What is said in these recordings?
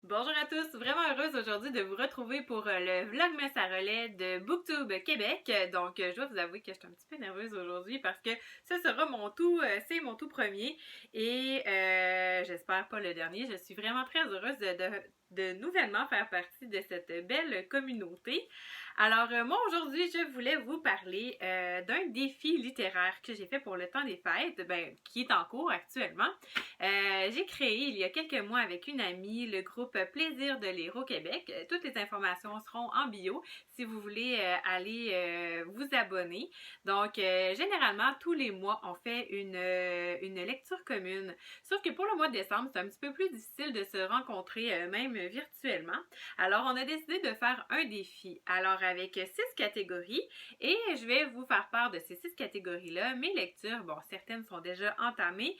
Bonjour à tous, vraiment heureuse aujourd'hui de vous retrouver pour le Vlogmas à relais de Booktube Québec. Donc, je dois vous avouer que je suis un petit peu nerveuse aujourd'hui parce que ce sera c'est mon tout premier et j'espère pas le dernier. Je suis vraiment très heureuse de nouvellement faire partie de cette belle communauté. Alors, moi aujourd'hui, je voulais vous parler d'un défi littéraire que j'ai fait pour le temps des fêtes, qui est en cours actuellement. J'ai créé il y a quelques mois avec une amie le groupe Plaisir de lire au Québec. Toutes les informations seront en bio si vous voulez aller vous abonner. Donc, généralement, tous les mois, on fait une lecture commune. Sauf que pour le mois de décembre, c'est un petit peu plus difficile de se rencontrer, même virtuellement. Alors, on a décidé de faire un défi. Alors, avec 6 catégories, et je vais vous faire part de ces 6 catégories-là. Mes lectures, bon, certaines sont déjà entamées.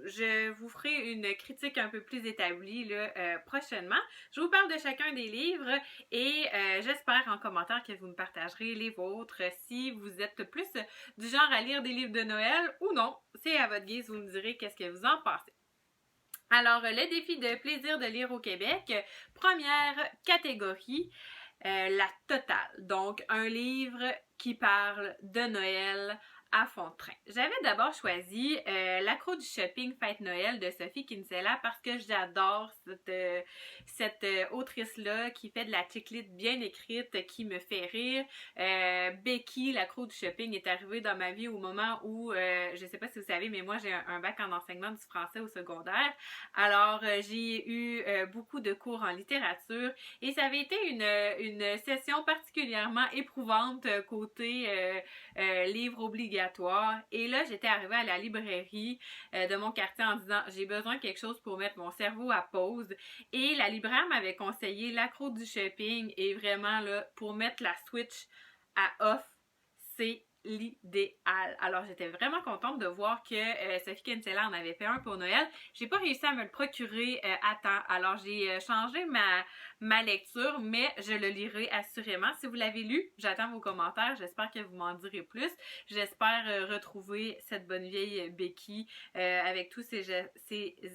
Je vous ferai une critique un peu plus établie là, prochainement. Je vous parle de chacun des livres et j'espère en commentaire que vous me partagerez les vôtres si vous êtes plus du genre à lire des livres de Noël ou non. C'est à votre guise, vous me direz qu'est-ce que vous en pensez. Alors, le défi de plaisir de lire au Québec, première catégorie, la totale. Donc, un livre qui parle de Noël à fond de train. J'avais d'abord choisi L'accro du shopping Fête Noël de Sophie Kinsella parce que j'adore cette autrice-là qui fait de la chiclite bien écrite qui me fait rire. Becky, L'accro du shopping, est arrivée dans ma vie au moment où, je sais pas si vous savez, mais moi j'ai un bac en enseignement du français au secondaire. Alors, j'ai eu beaucoup de cours en littérature et ça avait été une session particulièrement éprouvante côté livre obligatoire. Et là, j'étais arrivée à la librairie de mon quartier en disant j'ai besoin de quelque chose pour mettre mon cerveau à pause. Et la libraire m'avait conseillé L'accro du shopping et vraiment là, pour mettre la switch à off, c'est l'idéal. Alors, j'étais vraiment contente de voir que Sophie Kinsella en avait fait un pour Noël. J'ai pas réussi à me le procurer à temps. Alors, j'ai changé ma lecture, mais je le lirai assurément. Si vous l'avez lu, j'attends vos commentaires. J'espère que vous m'en direz plus. J'espère retrouver cette bonne vieille Becky avec tous ses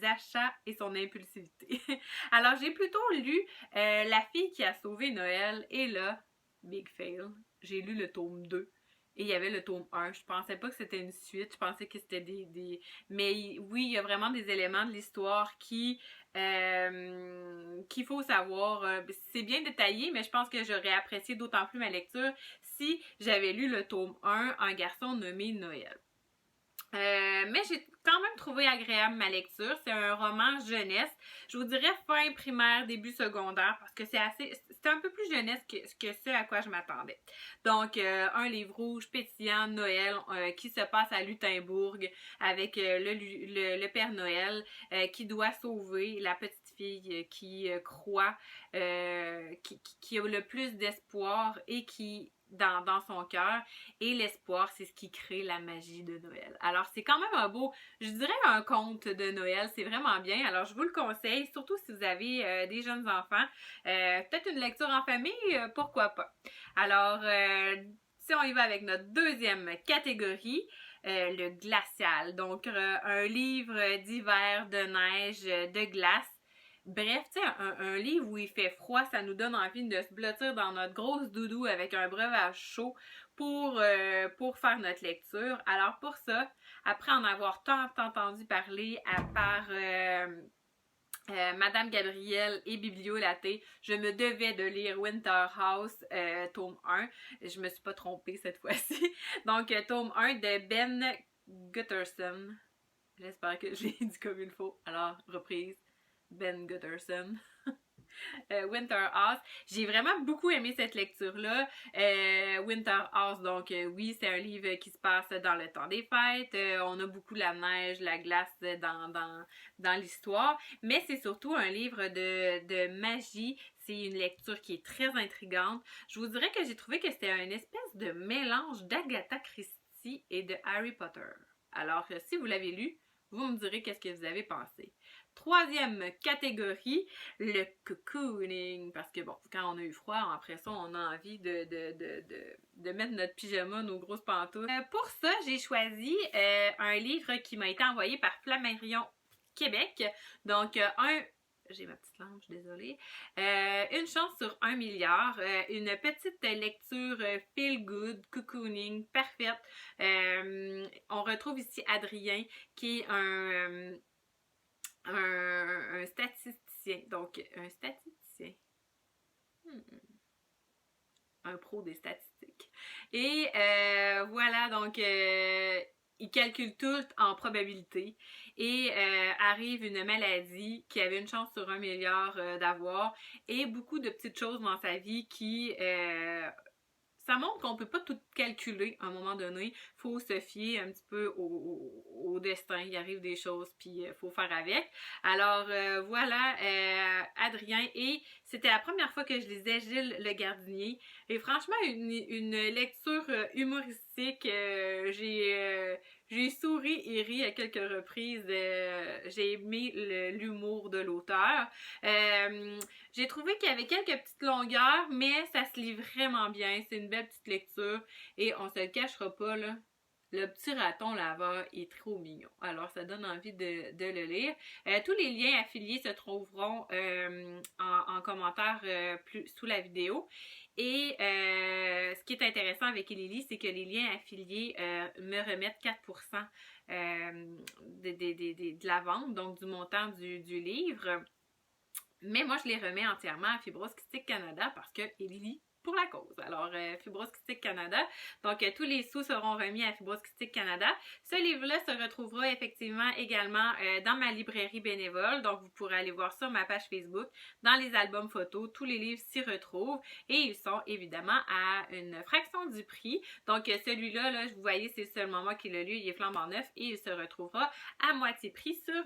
achats et son impulsivité. Alors, j'ai plutôt lu La fille qui a sauvé Noël et là, big fail, j'ai lu le tome 2. Et il y avait le tome 1. Je pensais pas que c'était une suite. Je pensais que c'était des... Mais oui, il y a vraiment des éléments de l'histoire qu'il faut savoir. C'est bien détaillé, mais je pense que j'aurais apprécié d'autant plus ma lecture si j'avais lu le tome 1, Un garçon nommé Noël. Mais j'ai quand même trouvé agréable ma lecture. C'est un roman jeunesse. Je vous dirais fin primaire, début secondaire, parce que c'est un peu plus jeunesse que ce à quoi je m'attendais. Donc, un livre rouge pétillant Noël qui se passe à Lutembourg avec le Père Noël qui doit sauver la petite fille qui croit, qui a le plus d'espoir et qui dans son cœur, et l'espoir, c'est ce qui crée la magie de Noël. Alors, c'est quand même un beau, je dirais un conte de Noël, c'est vraiment bien. Alors, je vous le conseille, surtout si vous avez des jeunes enfants. Peut-être une lecture en famille, pourquoi pas. Alors, si on y va avec notre deuxième catégorie, le glacial. Donc, un livre d'hiver, de neige, de glace. Bref, tu sais, un livre où il fait froid, ça nous donne envie de se blottir dans notre grosse doudou avec un breuvage chaud pour faire notre lecture. Alors pour ça, après en avoir tant entendu parler à part Madame Gabrielle et Bibliolaté, je me devais de lire Winter House, tome 1. Je me suis pas trompée cette fois-ci. Donc, tome 1 de Ben Gutterson. J'espère que je l'ai dit comme il faut. Alors, reprise. Ben Gutterson. Winter House. J'ai vraiment beaucoup aimé cette lecture-là. Winter House, donc oui, c'est un livre qui se passe dans le temps des fêtes. On a beaucoup la neige, la glace dans l'histoire. Mais c'est surtout un livre de magie. C'est une lecture qui est très intrigante. Je vous dirais que j'ai trouvé que c'était une espèce de mélange d'Agatha Christie et de Harry Potter. Alors, si vous l'avez lu, vous me direz qu'est-ce que vous avez pensé. Troisième catégorie, le cocooning. Parce que bon, quand on a eu froid, après ça, on a envie de mettre notre pyjama, nos grosses pantoufles. Pour ça, j'ai choisi un livre qui m'a été envoyé par Flammarion Québec. Donc, j'ai ma petite lampe, je suis désolée. Une chance sur 1 milliard. Une petite lecture feel good, cocooning, parfaite. On retrouve ici Adrien, qui est un statisticien. Donc, un statisticien. Un pro des statistiques. Et voilà, donc il calcule tout en probabilité et arrive une maladie qui avait une chance sur 1 milliard d'avoir et beaucoup de petites choses dans sa vie qui ça montre qu'on peut pas tout calculer à un moment donné. Il faut se fier un petit peu au destin. Il arrive des choses, puis il faut faire avec. Alors voilà, Adrien. Et c'était la première fois que je lisais Gilles Le Gardinier. Et franchement, une lecture humoristique. J'ai souri et ri à quelques reprises. J'ai aimé l'humour de l'auteur. J'ai trouvé qu'il y avait quelques petites longueurs, mais ça se lit vraiment bien. C'est une belle petite lecture et on se le cachera pas, là. Le petit raton là-bas est trop mignon. Alors, ça donne envie de le lire. Tous les liens affiliés se trouveront en commentaire sous la vidéo. Et ce qui est intéressant avec Elili, c'est que les liens affiliés me remettent 4% de la vente, donc du montant du livre. Mais moi, je les remets entièrement à Fibrose Kystique Canada parce que Elili pour la cause. Alors, Fibrose Kystique Canada. Donc, tous les sous seront remis à Fibrose Kystique Canada. Ce livre-là se retrouvera effectivement également dans ma librairie bénévole. Donc, vous pourrez aller voir sur ma page Facebook. Dans les albums photos, tous les livres s'y retrouvent et ils sont évidemment à une fraction du prix. Donc, celui-là, là, vous voyez, c'est seulement moi qui l'ai lu. Il est flambant neuf et il se retrouvera à moitié prix sur,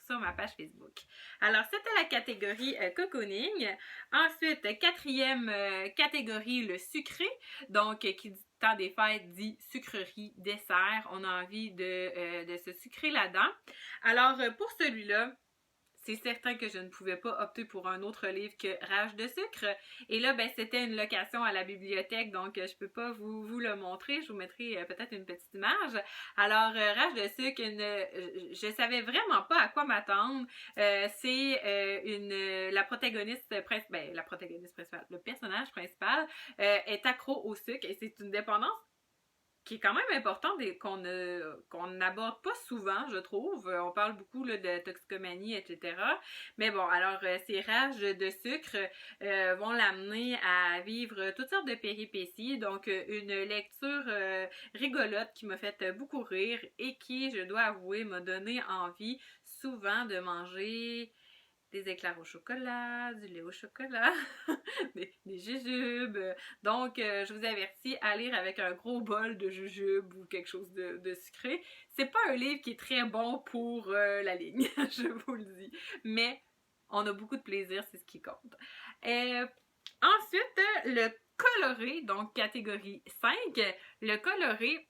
sur ma page Facebook. Alors, c'était la catégorie cocooning. Ensuite, quatrième catégorie, le sucré. Donc, qui dit temps des fêtes dit sucrerie, dessert. On a envie de se sucrer là-dedans. Alors, pour celui-là, c'est certain que je ne pouvais pas opter pour un autre livre que Rage de sucre. Et là, ben, c'était une location à la bibliothèque, donc je peux pas vous le montrer. Je vous mettrai peut-être une petite image. Alors, Rage de sucre, je savais vraiment pas à quoi m'attendre. C'est la protagoniste principale, le personnage principal est accro au sucre et c'est une dépendance qui est quand même important qu'on n'aborde pas souvent, je trouve. On parle beaucoup là, de toxicomanie, etc. Mais bon, alors ces rages de sucre vont l'amener à vivre toutes sortes de péripéties. Donc, une lecture rigolote qui m'a fait beaucoup rire et qui, je dois avouer, m'a donné envie souvent de manger des éclairs au chocolat, du lait au chocolat, des jujubes. Donc, je vous avertis à lire avec un gros bol de jujubes ou quelque chose de sucré. C'est pas un livre qui est très bon pour la ligne, je vous le dis. Mais on a beaucoup de plaisir, c'est ce qui compte. Ensuite, le coloré, donc catégorie 5. Le coloré,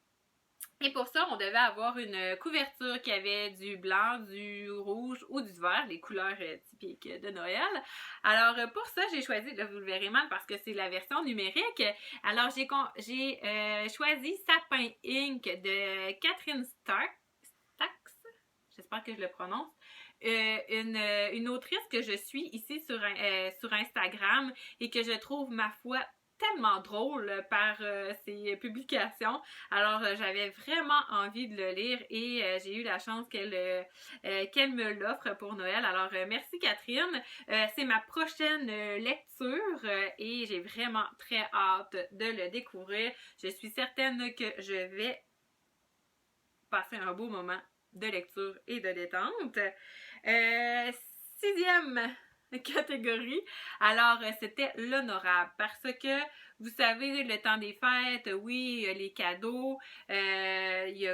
et pour ça, on devait avoir une couverture qui avait du blanc, du rouge ou du vert, les couleurs typiques de Noël. Alors, pour ça, j'ai choisi, là vous le verrez mal parce que c'est la version numérique. Alors, j'ai choisi Sapin Inc. de Catherine Starks. J'espère que je le prononce. Une autrice que je suis ici sur Instagram et que je trouve, ma foi, tellement drôle par ses publications. Alors, j'avais vraiment envie de le lire et j'ai eu la chance qu'elle me l'offre pour Noël. Alors, merci Catherine. C'est ma prochaine lecture et j'ai vraiment très hâte de le découvrir. Je suis certaine que je vais passer un beau moment de lecture et de détente. Sixième catégorie, alors c'était l'honorable parce que vous savez, le temps des fêtes, oui, il y a les cadeaux, il y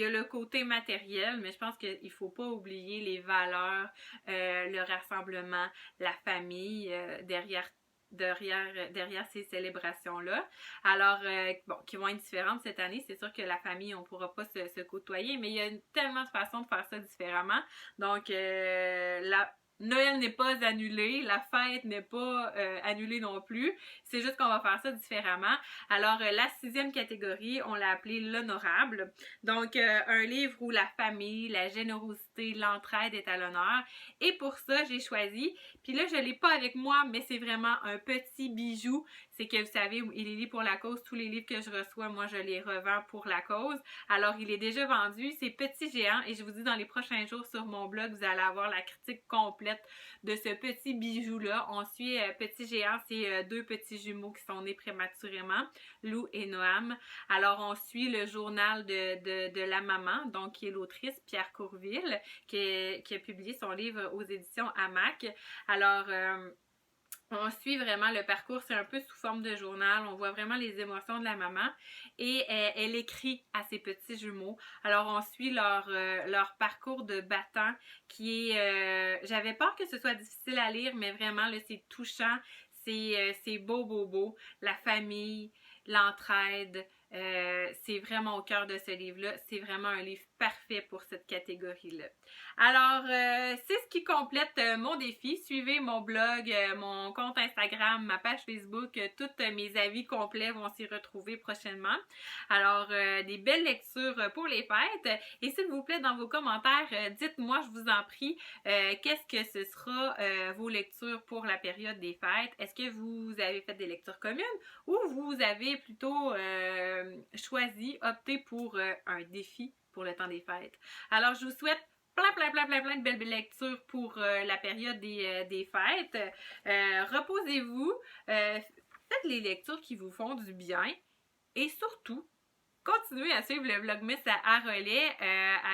a le côté matériel, mais je pense qu'il ne faut pas oublier les valeurs, le rassemblement, la famille derrière ces célébrations-là. Alors, bon, qui vont être différentes cette année. C'est sûr que la famille, on ne pourra pas se côtoyer, mais il y a tellement de façons de faire ça différemment. Donc, Noël n'est pas annulé, la fête n'est pas annulée non plus. C'est juste qu'on va faire ça différemment. Alors, la 6e catégorie, on l'a appelée l'honorable. Donc, un livre où la famille, la générosité, l'entraide est à l'honneur. Et pour ça, j'ai choisi, puis là, je l'ai pas avec moi, mais c'est vraiment un petit bijou. C'est que vous savez, il est lié pour la cause. Tous les livres que je reçois, moi, je les revends pour la cause. Alors, il est déjà vendu. C'est Petit Géant. Et je vous dis, dans les prochains jours sur mon blog, vous allez avoir la critique complète de ce petit bijou-là. On suit Petit Géant, c'est 2 petits jumeaux qui sont nés prématurément, Lou et Noam. Alors, on suit le journal de la maman, donc qui est l'autrice Pierre Courville, qui a publié son livre aux éditions Hamac. Alors, on suit vraiment le parcours, c'est un peu sous forme de journal, on voit vraiment les émotions de la maman et elle écrit à ses petits jumeaux. Alors on suit leur parcours de battant qui est... j'avais peur que ce soit difficile à lire, mais vraiment là c'est touchant, c'est beau, beau, beau. La famille, l'entraide, c'est vraiment au cœur de ce livre-là. C'est vraiment un livre parfait pour cette catégorie-là. Alors, c'est ce qui complète mon défi. Suivez mon blog, mon compte Instagram, ma page Facebook. Tous mes avis complets vont s'y retrouver prochainement. Alors, des belles lectures pour les fêtes. Et s'il vous plaît, dans vos commentaires, dites-moi, je vous en prie, qu'est-ce que ce sera vos lectures pour la période des fêtes? Est-ce que vous avez fait des lectures communes ou vous avez plutôt choisi, opté pour un défi pour le temps des fêtes? Alors, je vous souhaite plein de belles lectures pour la période des fêtes. Reposez-vous, faites les lectures qui vous font du bien et surtout, continuez à suivre le Vlogmas à relais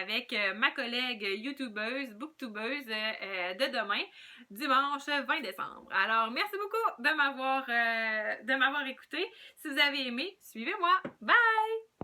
avec ma collègue youtubeuse, booktubeuse de demain, dimanche 20 décembre. Alors, merci beaucoup de m'avoir écouté. Si vous avez aimé, suivez-moi. Bye!